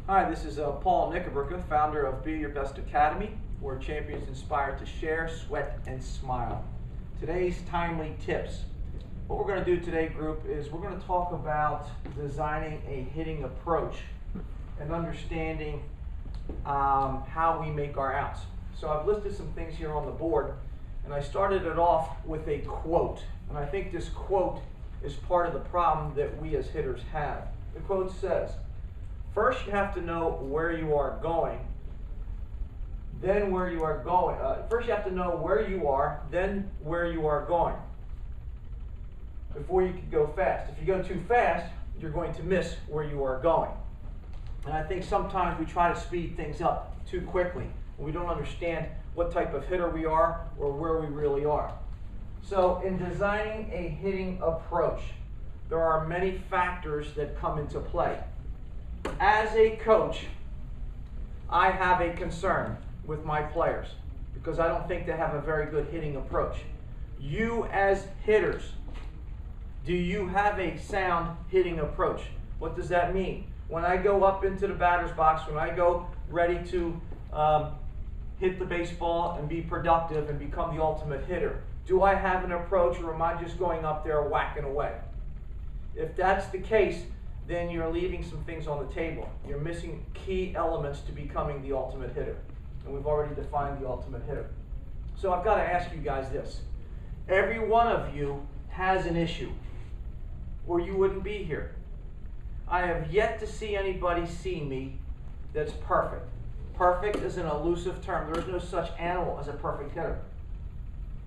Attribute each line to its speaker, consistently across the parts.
Speaker 1: Hi, this is Paul Nickabricka, founder of Be Your Best Academy, where champions inspire to share, sweat, and smile. Today's timely tips. What we're going to do today, group, is we're going to talk about designing a hitting approach and understanding how we make our outs. So I've listed some things here on the board, and I started it off with a quote. And I think this quote is part of the problem that we as hitters have. The quote says, "First, you have to know where you are going, then where you are going. First, you have to know where you are, then where you are going, before you can go fast. If you go too fast, you're going to miss where you are going." And I think sometimes we try to speed things up too quickly. We don't understand what type of hitter we are or where we really are. So in designing a hitting approach, there are many factors that come into play. As a coach, I have a concern with my players because I don't think they have a very good hitting approach. You as hitters, do you have a sound hitting approach? What does that mean? When I go up into the batter's box, when I go ready to hit the baseball and be productive and become the ultimate hitter, do I have an approach, or am I just going up there whacking away? If that's the case, then you're leaving some things on the table. You're missing key elements to becoming the ultimate hitter. And we've already defined the ultimate hitter. So I've got to ask you guys this. Every one of you has an issue, or you wouldn't be here. I have yet to see anybody see me that's perfect. Perfect is an elusive term. There is no such animal as a perfect hitter.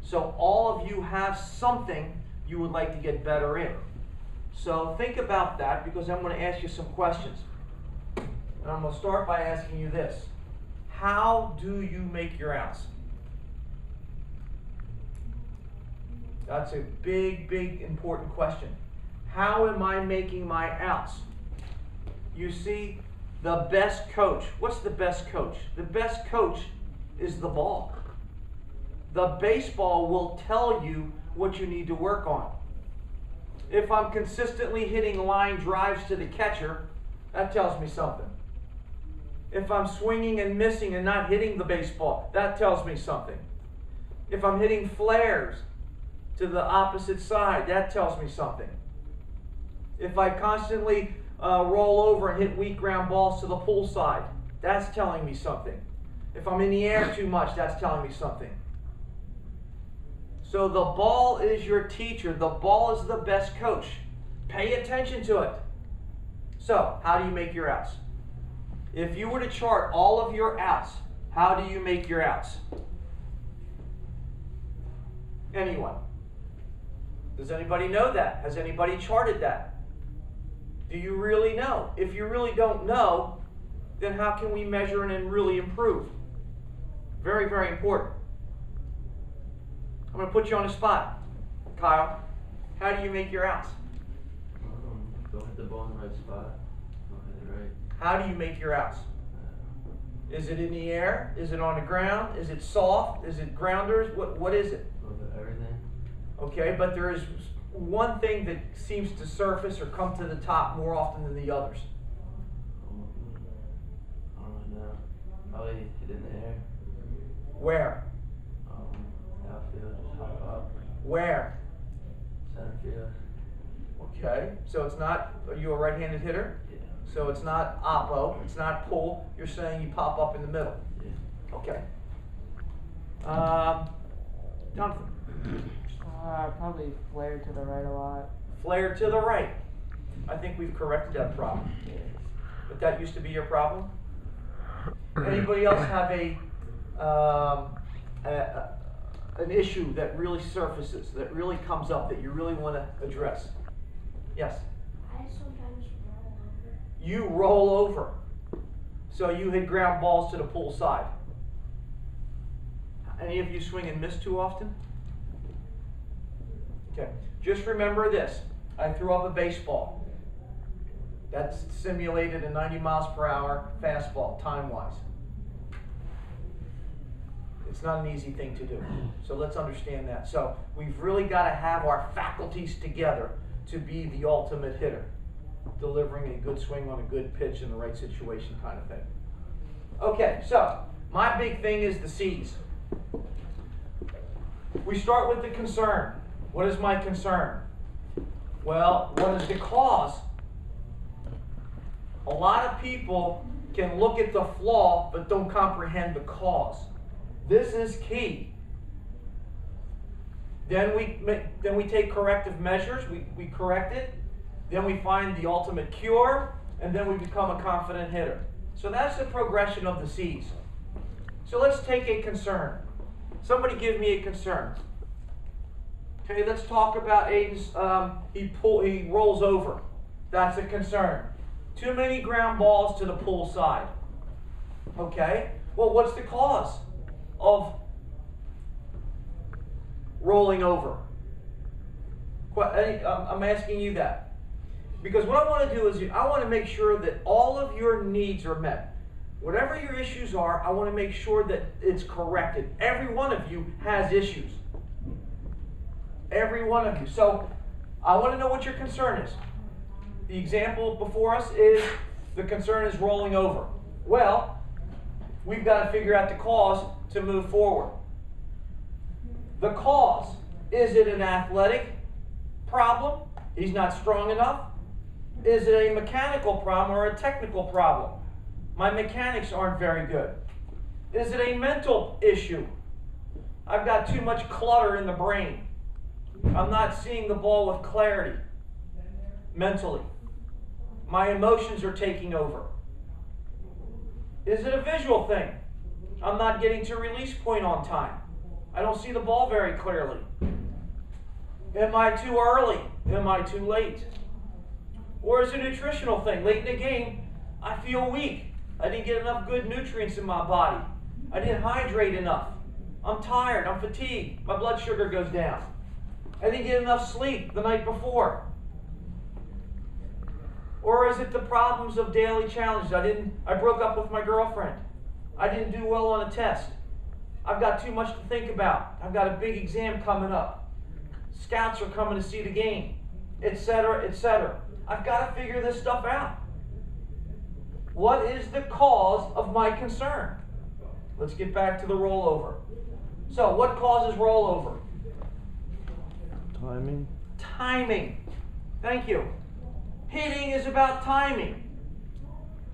Speaker 1: So all of you have something you would like to get better in. So think about that, because I'm going to ask you some questions. And I'm going to start by asking you this. How do you make your outs? That's a big, big, important question. How am I making my outs? You see, the best coach. What's the best coach? The best coach is the ball. The baseball will tell you what you need to work on. If I'm consistently hitting line drives to the catcher, that tells me something. If I'm swinging and missing and not hitting the baseball, that tells me something. If I'm hitting flares to the opposite side, that tells me something. If I constantly roll over and hit weak ground balls to the pull side, that's telling me something. If I'm in the air too much, that's telling me something. So the ball is your teacher. The ball is the best coach. Pay attention to it. So, how do you make your outs? If you were to chart all of your outs, how do you make your outs? Anyone? Does anybody know that? Has anybody charted that? Do you really know? If you really don't know, then how can we measure and really improve? Very, very important. I'm going to put you on the spot. Kyle, how do you make your outs?
Speaker 2: Go hit the ball in the right spot. Go hit it right.
Speaker 1: How do you make your outs? Is it in the air? Is it on the ground? Is it soft? Is it grounders? What is it?
Speaker 2: A little bit of everything.
Speaker 1: Okay, but there is one thing that seems to surface or come to the top more often than the others.
Speaker 2: I don't really know. Probably hit in the air.
Speaker 1: Where?
Speaker 2: Outfield, just hop up.
Speaker 1: Where?
Speaker 2: Center field.
Speaker 1: Okay, so it's not, are you a right-handed hitter?
Speaker 2: Yeah.
Speaker 1: So it's not oppo, it's not pull, you're saying you pop up in the middle.
Speaker 2: Yeah.
Speaker 1: Okay. Jonathan?
Speaker 3: Probably flare to the right a lot.
Speaker 1: Flare to the right. I think we've corrected that problem.
Speaker 3: Yeah.
Speaker 1: But that used to be your problem? Anybody else have an issue that really surfaces, that really comes up, that you really want to address? Yes?
Speaker 4: I sometimes roll over.
Speaker 1: You roll over. So you hit ground balls to the pull side. Any of you swing and miss too often? Okay. Just remember this. I threw up a baseball. That's simulated a 90 miles per hour fastball, time-wise. It's not an easy thing to do. So let's understand that. So we've really got to have our faculties together to be the ultimate hitter. delivering a good swing on a good pitch in the right situation kind of thing. Okay, so my big thing is the C's. We start with the concern. What is my concern? Well, what is the cause? A lot of people can look at the flaw but don't comprehend the cause. This is key. Then we take corrective measures, we correct it, then we find the ultimate cure, and then we become a confident hitter. So that's the progression of the C's. So let's take a concern. Somebody give me a concern. Okay, let's talk about Aiden's, he rolls over. That's a concern. Too many ground balls to the pull side. Okay, well, what's the cause of rolling over? I'm asking you that. Because what I want to do is I want to make sure that all of your needs are met. Whatever your issues are, I want to make sure that it's corrected. Every one of you has issues. Every one of you. So I want to know what your concern is. The example before us is the concern is rolling over. Well, we've got to figure out the cause to move forward. The cause, is it an athletic problem? He's not strong enough? Is it a mechanical problem or a technical problem? My mechanics aren't very good. Is it a mental issue? I've got too much clutter in the brain. I'm not seeing the ball with clarity mentally. My emotions are taking over. Is it a visual thing? I'm not getting to release point on time. I don't see the ball very clearly. Am I too early? Am I too late? Or is it a nutritional thing? Late in the game, I feel weak. I didn't get enough good nutrients in my body. I didn't hydrate enough. I'm tired. I'm fatigued. My blood sugar goes down. I didn't get enough sleep the night before. Or is it the problems of daily challenges? I broke up with my girlfriend. I didn't do well on a test. I've got too much to think about. I've got a big exam coming up. Scouts are coming to see the game, etc., etc. I've got to figure this stuff out. What is the cause of my concern? Let's get back to the rollover. So, what causes rollover?
Speaker 2: Timing.
Speaker 1: Timing. Thank you. Hitting is about timing.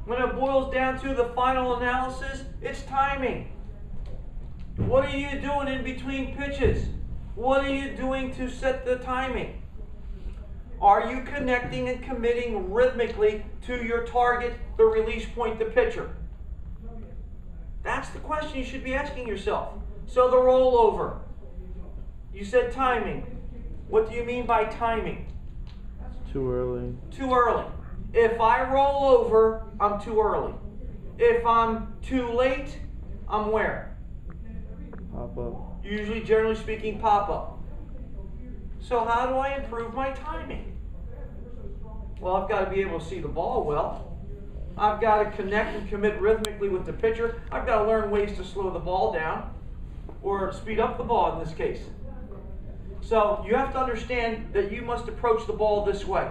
Speaker 1: When it boils down to the final analysis, it's timing. What are you doing in between pitches? What are you doing to set the timing? Are you connecting and committing rhythmically to your target, the release point, the pitcher? That's the question you should be asking yourself. So the rollover. You said timing. What do you mean by timing?
Speaker 2: It's too early.
Speaker 1: Too early. If I roll over, I'm too early. If I'm too late, I'm where?
Speaker 2: Pop up.
Speaker 1: Usually, generally speaking, pop up. So how do I improve my timing? Well, I've got to be able to see the ball well. I've got to connect and commit rhythmically with the pitcher. I've got to learn ways to slow the ball down or speed up the ball in this case. So you have to understand that you must approach the ball this way.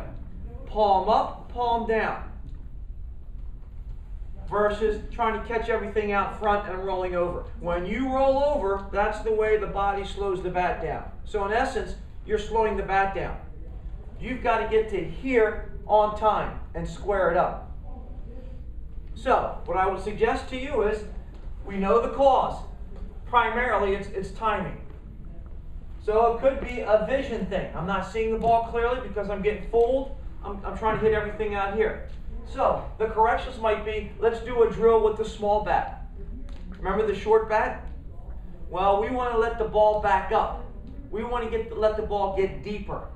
Speaker 1: Palm up, palm down. Versus trying to catch everything out front and rolling over. When you roll over, that's the way the body slows the bat down. So in essence, you're slowing the bat down. You've got to get to here on time and square it up. So, what I would suggest to you is, we know the cause. Primarily, it's timing. So it could be a vision thing. I'm not seeing the ball clearly because I'm getting fooled. I'm trying to hit everything out here. So, the corrections might be, let's do a drill with the small bat. Remember the short bat? Well, we want to let the ball back up. We want to let the ball get deeper.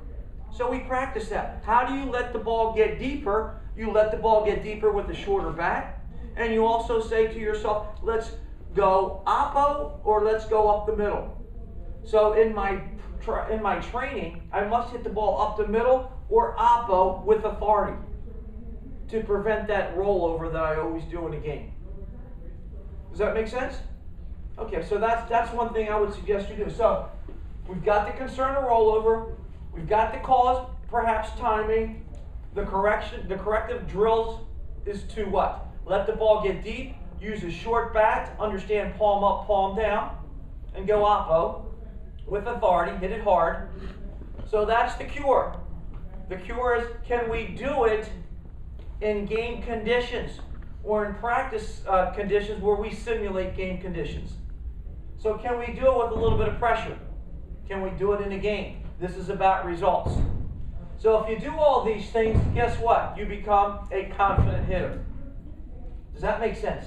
Speaker 1: So we practice that. How do you let the ball get deeper? You let the ball get deeper with the shorter bat. And you also say to yourself, let's go oppo or let's go up the middle. So in my training, I must hit the ball up the middle or oppo with authority to prevent that rollover that I always do in a game. Does that make sense? Okay, so that's one thing I would suggest you do. So we've got the concern of rollover. We've got the cause, perhaps timing. The corrective drills is to what? Let the ball get deep, use a short bat, understand palm up, palm down, and go oppo with authority, hit it hard. So that's the cure. The cure is, can we do it in game conditions or in practice conditions where we simulate game conditions? So can we do it with a little bit of pressure? Can we do it in a game? This is about results. So if you do all these things, guess what? You become a confident hitter. Does that make sense?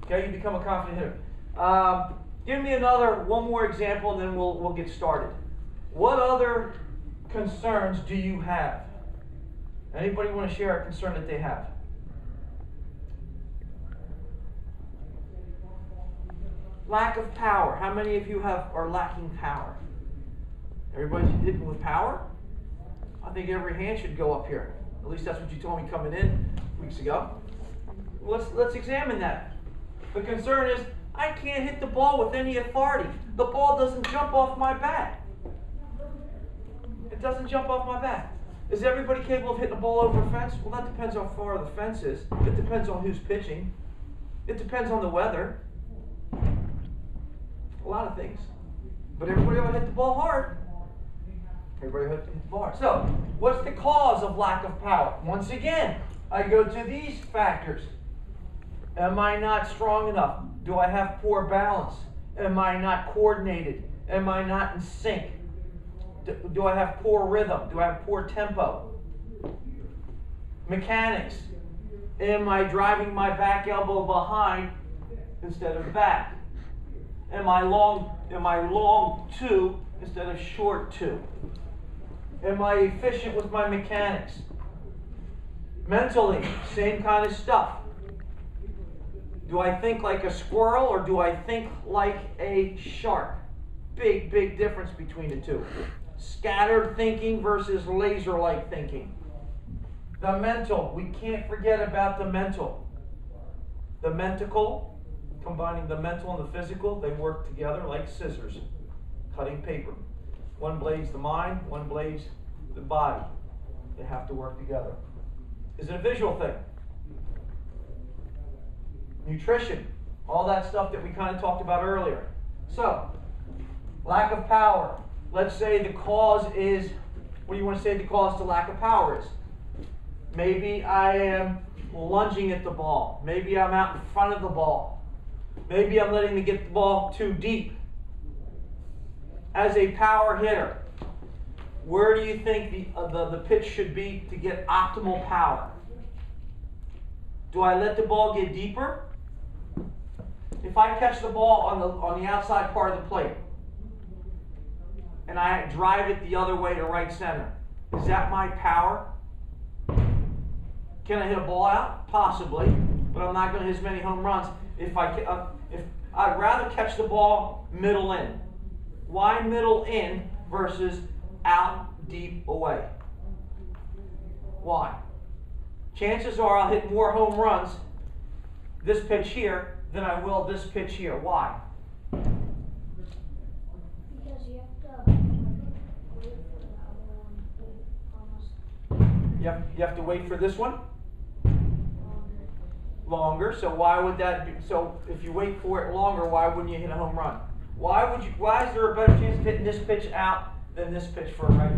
Speaker 1: Okay, you become a confident hitter. Give me one more example, and then we'll get started. What other concerns do you have? Anybody want to share a concern that they have? Lack of power. How many of you are lacking power? Everybody's hitting with power? I think every hand should go up here. At least that's what you told me coming in weeks ago. Let's examine that. The concern is, I can't hit the ball with any authority. The ball doesn't jump off my bat. It doesn't jump off my bat. Is everybody capable of hitting a ball over a fence? Well, that depends how far the fence is. It depends on who's pitching. It depends on the weather. A lot of things. But everybody will hit the ball hard. Everybody will hit the ball hard. So, what's the cause of lack of power? Once again, I go to these factors. Am I not strong enough? Do I have poor balance? Am I not coordinated? Am I not in sync? Do I have poor rhythm? Do I have poor tempo? Mechanics. Am I driving my back elbow behind instead of back? Am I long two instead of short two? Am I efficient with my mechanics? Mentally, same kind of stuff. Do I think like a squirrel or do I think like a shark? Big, big difference between the two. Scattered thinking versus laser-like thinking. The mental, we can't forget about the mental. The mentical, combining the mental and the physical, they work together like scissors, cutting paper. One blades the mind, one blades the body. They have to work together. Is it a visual thing? Nutrition, all that stuff that we kind of talked about earlier. So, lack of power. Let's say the cause is, what do you want to say the cause to lack of power is? Maybe I am lunging at the ball. Maybe I'm out in front of the ball. Maybe I'm letting me get the ball too deep. As a power hitter, where do you think the pitch should be to get optimal power? Do I let the ball get deeper? If I catch the ball on the outside part of the plate and I drive it the other way to right center, is that my power? Can I hit a ball out? Possibly, but I'm not going to hit as many home runs. If I'd rather catch the ball middle in. Why middle in versus out deep away? Why? Chances are I'll hit more home runs this pitch here than I will this pitch here. Why?
Speaker 4: Because you have to wait for the other one almost
Speaker 1: You have to wait for this one
Speaker 4: longer.
Speaker 1: longer. So why would that be? So if you wait for it longer, why wouldn't you hit a home run? Why is there a better chance of hitting this pitch out than this pitch for a righty?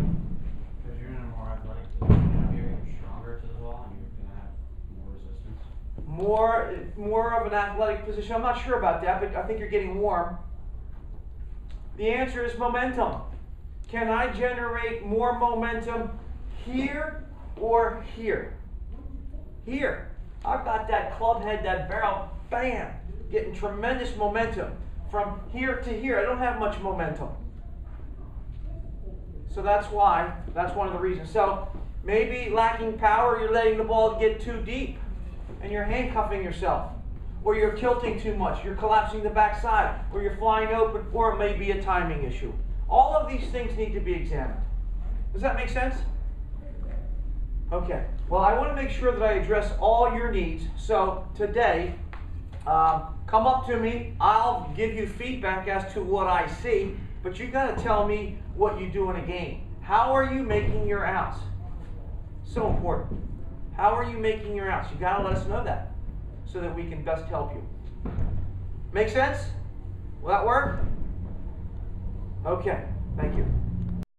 Speaker 5: Because you're in a more athletic position, you're getting stronger to the ball, and you're going to have more resistance.
Speaker 1: More of an athletic position. I'm not sure about that, but I think you're getting warm. The answer is momentum. Can I generate more momentum here or here? Here. I've got that club head, that barrel, bam, getting tremendous momentum. From here to here, I don't have much momentum. So that's why, that's one of the reasons. So maybe lacking power, you're letting the ball get too deep and you're handcuffing yourself. Or you're tilting too much, you're collapsing the backside, or you're flying open, or it may be a timing issue. All of these things need to be examined. Does that make sense? Okay. Well, I want to make sure that I address all your needs. So today, come up to me. I'll give you feedback as to what I see, but you got to tell me what you do in a game. How are you making your outs? So important. How are you making your ounce? You gotta let us know that so that we can best help you. Make sense? Will that work? Okay, thank you.